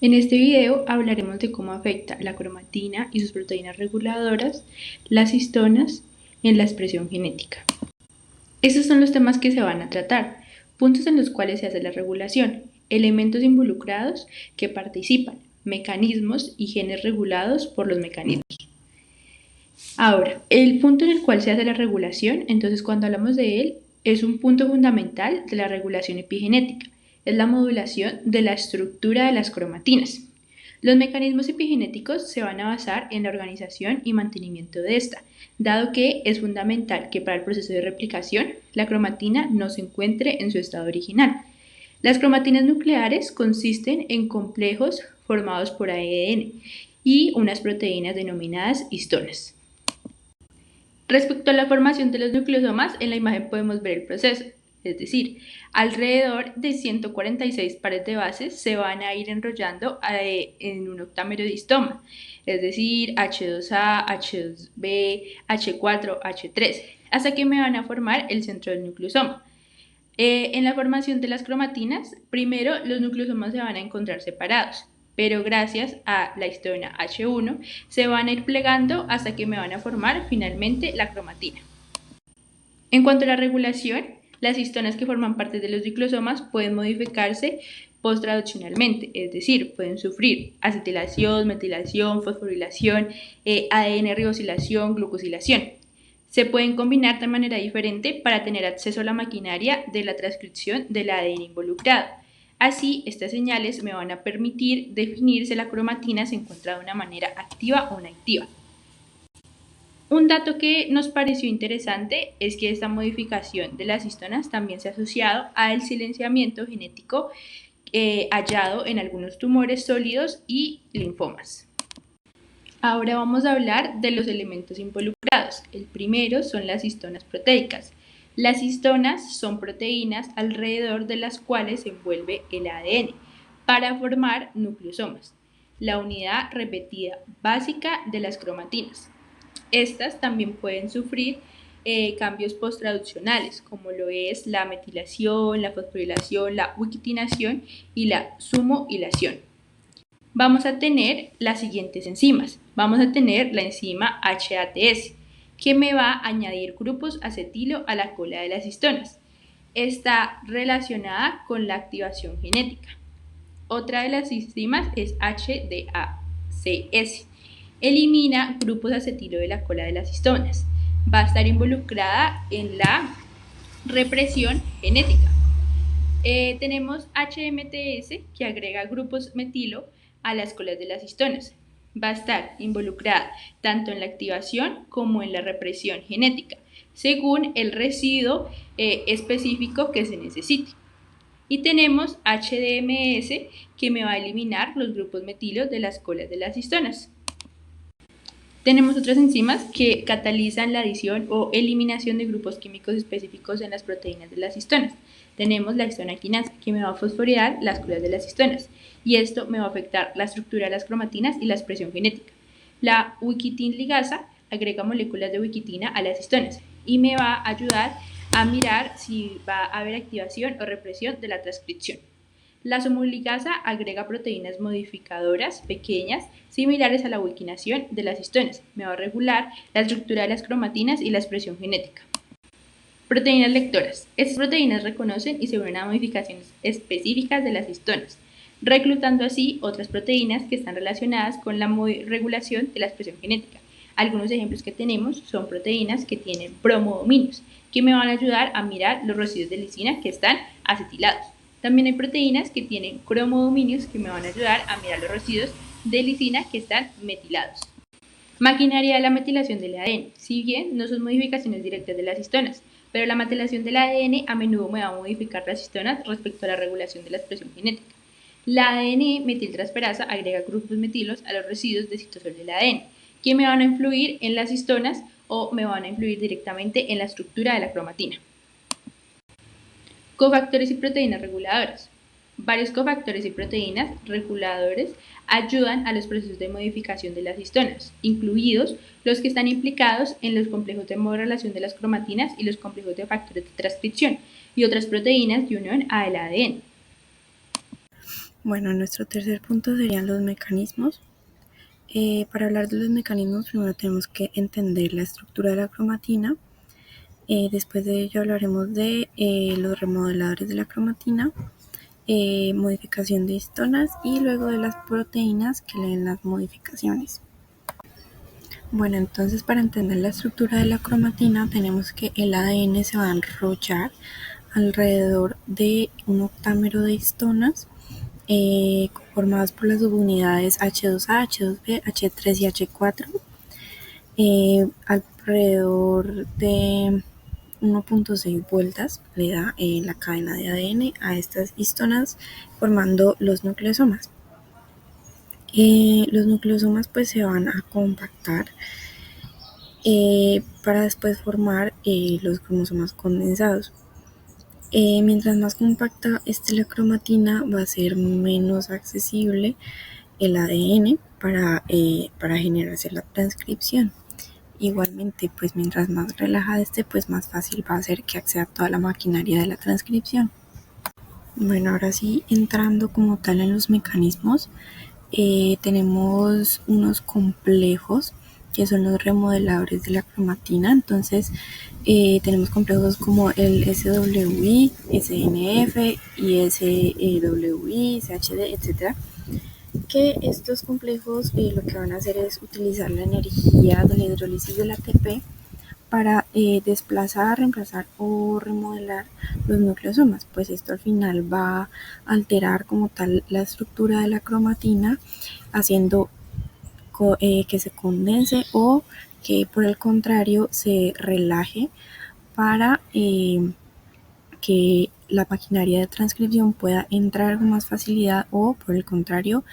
En este video hablaremos de cómo afecta la cromatina y sus proteínas reguladoras, las histonas, en la expresión genética. Estos son los temas que se van a tratar, puntos en los cuales se hace la regulación, elementos involucrados que participan, mecanismos y genes regulados por los mecanismos. Ahora, el punto en el cual se hace la regulación, entonces cuando hablamos de él, es un punto fundamental de la regulación epigenética. Es la modulación de la estructura de las cromatinas. Los mecanismos epigenéticos se van a basar en la organización y mantenimiento de esta, dado que es fundamental que para el proceso de replicación la cromatina no se encuentre en su estado original. Las cromatinas nucleares consisten en complejos formados por ADN y unas proteínas denominadas histonas. Respecto a la formación de los nucleosomas, en la imagen podemos ver el proceso. Es decir, alrededor de 146 pares de bases se van a ir enrollando en un octámero de histoma, es decir, H2A, H2B, H4, H3, hasta que me van a formar el centro del nucleosoma. En la formación de las cromatinas, primero los nucleosomas se van a encontrar separados, pero gracias a la histona H1 se van a ir plegando hasta que me van a formar finalmente la cromatina. En cuanto a la regulación, las histonas que forman parte de los nucleosomas pueden modificarse posttraduccionalmente, es decir, pueden sufrir acetilación, metilación, fosforilación, ADN ribosilación, glucosilación. Se pueden combinar de manera diferente para tener acceso a la maquinaria de la transcripción del ADN involucrado. Así, estas señales me van a permitir definir si la cromatina se encuentra de una manera activa o inactiva. Un dato que nos pareció interesante es que esta modificación de las histonas también se ha asociado al silenciamiento genético hallado en algunos tumores sólidos y linfomas. Ahora vamos a hablar de los elementos involucrados. El primero son las histonas proteicas. Las histonas son proteínas alrededor de las cuales se envuelve el ADN para formar nucleosomas, la unidad repetida básica de las cromatinas. Estas también pueden sufrir cambios posttraduccionales, como lo es la metilación, la fosforilación, la ubiquitinación y la sumohilación. Vamos a tener las siguientes enzimas. Vamos a tener la enzima HATS, que me va a añadir grupos acetilo a la cola de las histonas. Está relacionada con la activación genética. Otra de las enzimas es HDACS. Elimina grupos acetilo de la cola de las histonas. Va a estar involucrada en la represión genética. Tenemos HMTS, que agrega grupos metilo a las colas de las histonas. Va a estar involucrada tanto en la activación como en la represión genética, según el residuo específico que se necesite. Y tenemos HDMS, que me va a eliminar los grupos metilo de las colas de las histonas. Tenemos otras enzimas que catalizan la adición o eliminación de grupos químicos específicos en las proteínas de las histonas. Tenemos la histona quinasa, que me va a fosforilar las colas de las histonas, y esto me va a afectar la estructura de las cromatinas y la expresión genética. La ubiquitin ligasa agrega moléculas de ubiquitina a las histonas y me va a ayudar a mirar si va a haber activación o represión de la transcripción. La somoligasa agrega proteínas modificadoras pequeñas similares a la ubiquinación de las histonas. Me va a regular la estructura de las cromatinas y la expresión genética. Proteínas lectoras. Estas proteínas reconocen y se unen a modificaciones específicas de las histonas, reclutando así otras proteínas que están relacionadas con la regulación de la expresión genética. Algunos ejemplos que tenemos son proteínas que tienen bromodominios, que me van a ayudar a mirar los residuos de lisina que están acetilados. También hay proteínas que tienen cromodominios que me van a ayudar a mirar los residuos de lisina que están metilados. Maquinaria de la metilación del ADN. Si bien no son modificaciones directas de las histonas, pero la metilación del ADN a menudo me va a modificar las histonas respecto a la regulación de la expresión genética. La ADN metiltransferasa agrega grupos metilos a los residuos de citosol del ADN, que me van a influir en las histonas o me van a influir directamente en la estructura de la cromatina. Cofactores y proteínas reguladoras. Varios cofactores y proteínas reguladores ayudan a los procesos de modificación de las histonas, incluidos los que están implicados en los complejos de modulación de las cromatinas y los complejos de factores de transcripción, y otras proteínas de unión al ADN. Bueno, nuestro tercer punto serían los mecanismos. Para hablar de los mecanismos, primero tenemos que entender la estructura de la cromatina. Después de ello hablaremos de los remodeladores de la cromatina, modificación de histonas y luego de las proteínas que leen las modificaciones. Bueno, entonces para entender la estructura de la cromatina tenemos que el ADN se va a enrollar alrededor de un octámero de histonas conformadas por las subunidades H2A, H2B, H3 y H4, alrededor de 1.6 vueltas le da la cadena de ADN a estas histonas formando los nucleosomas. Los nucleosomas pues se van a compactar para después formar los cromosomas condensados. Mientras más compacta esté la cromatina, va a ser menos accesible el ADN para generarse la transcripción. Igualmente, pues mientras más relajada esté, pues más fácil va a ser que acceda toda la maquinaria de la transcripción. Bueno, ahora sí, entrando como tal en los mecanismos, tenemos unos complejos que son los remodeladores de la cromatina. Entonces tenemos complejos como el SWI, SNF, ISWI, CHD, etcétera, que estos complejos lo que van a hacer es utilizar la energía de la hidrólisis del ATP para desplazar, reemplazar o remodelar los nucleosomas, pues esto al final va a alterar como tal la estructura de la cromatina, haciendo que se condense o que por el contrario se relaje para que la maquinaria de transcripción pueda entrar con más facilidad o por el contrario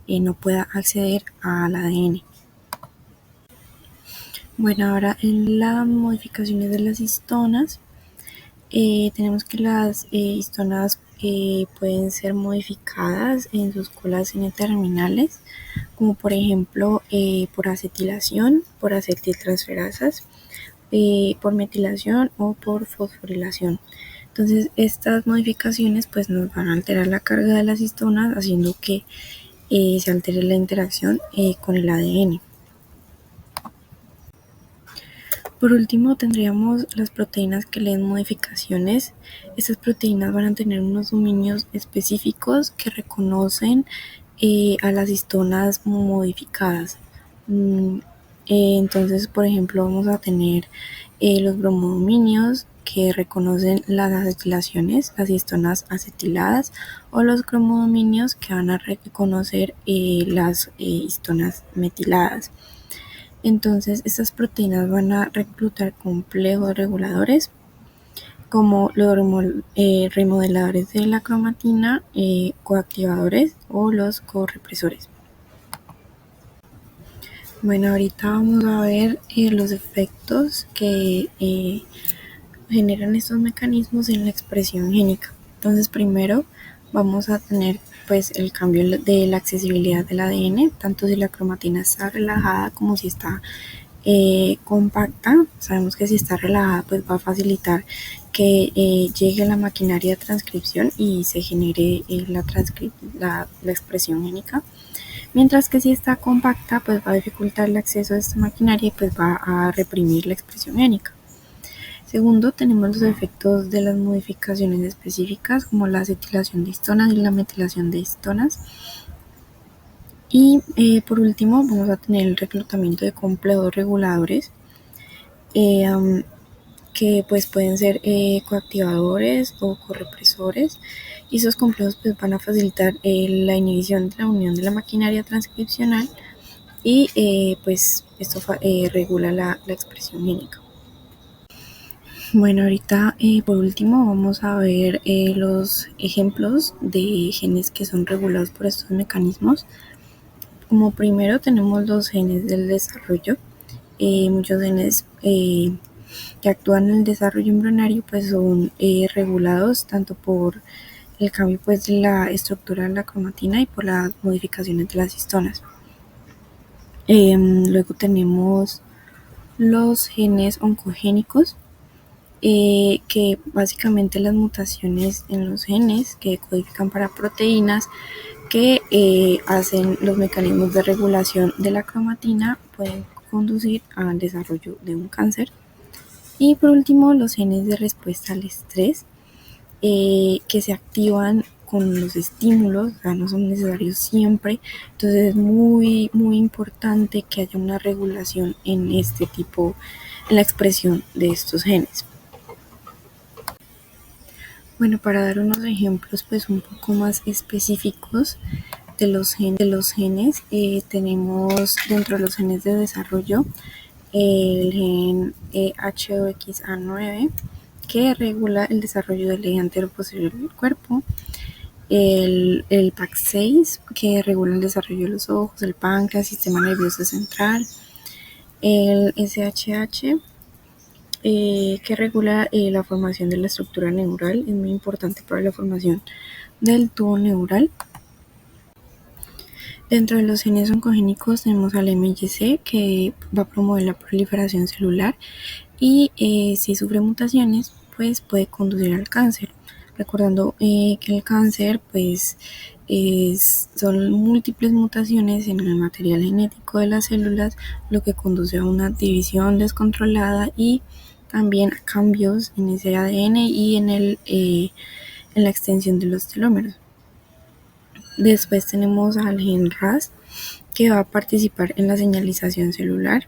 no pueda acceder al ADN. Bueno, ahora en las modificaciones de las histonas, tenemos que las histonas pueden ser modificadas en sus colas N-terminales, como por ejemplo por acetilación, por acetiltransferasas, por metilación o por fosforilación. Entonces estas modificaciones pues nos van a alterar la carga de las histonas, haciendo que se altere la interacción con el ADN. Por último, tendríamos las proteínas que leen modificaciones. Estas proteínas van a tener unos dominios específicos que reconocen a las histonas modificadas. Entonces, por ejemplo, vamos a tener los bromodominios que reconocen las acetilaciones, las histonas acetiladas, o los cromodominios que van a reconocer las histonas metiladas. Entonces, estas proteínas van a reclutar complejos reguladores como los remodeladores de la cromatina, coactivadores o los correpresores. Bueno, ahorita vamos a ver los efectos que generan estos mecanismos en la expresión génica. Entonces, primero vamos a tener pues el cambio de la accesibilidad del ADN, tanto si la cromatina está relajada como si está compacta. Sabemos que si está relajada pues va a facilitar que llegue la maquinaria de transcripción y se genere la expresión génica, mientras que si está compacta pues va a dificultar el acceso a esta maquinaria y pues va a reprimir la expresión génica. Segundo, tenemos los efectos de las modificaciones específicas como la acetilación de histonas y la metilación de histonas. Y por último vamos a tener el reclutamiento de complejos reguladores que pues pueden ser coactivadores o correpresores, y esos complejos pues van a facilitar la inhibición de la unión de la maquinaria transcripcional y pues esto regula la expresión génica. Bueno, ahorita por último vamos a ver los ejemplos de genes que son regulados por estos mecanismos. Como primero tenemos los genes del desarrollo. Muchos genes que actúan en el desarrollo embrionario pues son regulados tanto por el cambio pues de la estructura de la cromatina y por las modificaciones de las histonas. Luego tenemos los genes oncogénicos. que básicamente las mutaciones en los genes que codifican para proteínas que hacen los mecanismos de regulación de la cromatina pueden conducir al desarrollo de un cáncer. Y por último, los genes de respuesta al estrés que se activan con los estímulos, o sea, no son necesarios siempre, entonces es muy importante que haya una regulación en este tipo, en la expresión de estos genes. Bueno, para dar unos ejemplos pues un poco más específicos de los genes, tenemos dentro de los genes de desarrollo el gen HOXA9 que regula el desarrollo del eje antero posterior del cuerpo, el PAX6 que regula el desarrollo de los ojos, el páncreas, sistema nervioso central, el SHH que regula la formación de la estructura neural, es muy importante para la formación del tubo neural. Dentro de los genes oncogénicos tenemos al MYC que va a promover la proliferación celular y si sufre mutaciones pues puede conducir al cáncer. Recordando que el cáncer pues son múltiples mutaciones en el material genético de las células, lo que conduce a una división descontrolada y también a cambios en ese ADN y en la extensión de los telómeros. Después tenemos al gen RAS que va a participar en la señalización celular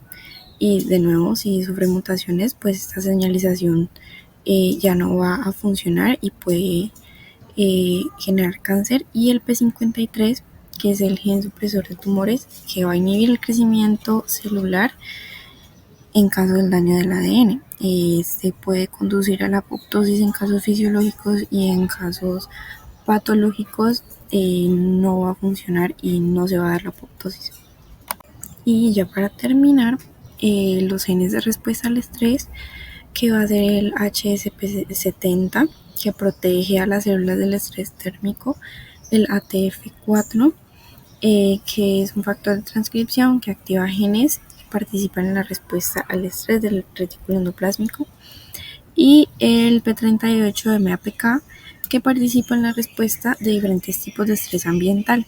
y de nuevo si sufre mutaciones pues esta señalización ya no va a funcionar y puede generar cáncer. Y el P53 que es el gen supresor de tumores que va a inhibir el crecimiento celular en caso del daño del ADN. Este puede conducir a la apoptosis en casos fisiológicos y en casos patológicos no va a funcionar y no se va a dar la apoptosis. Y ya para terminar, los genes de respuesta al estrés, que va a ser el HSP70, que protege a las células del estrés térmico, el ATF4, que es un factor de transcripción que activa genes que participan en la respuesta al estrés del retículo endoplásmico, y el P38 de MAPK, que participa en la respuesta de diferentes tipos de estrés ambiental.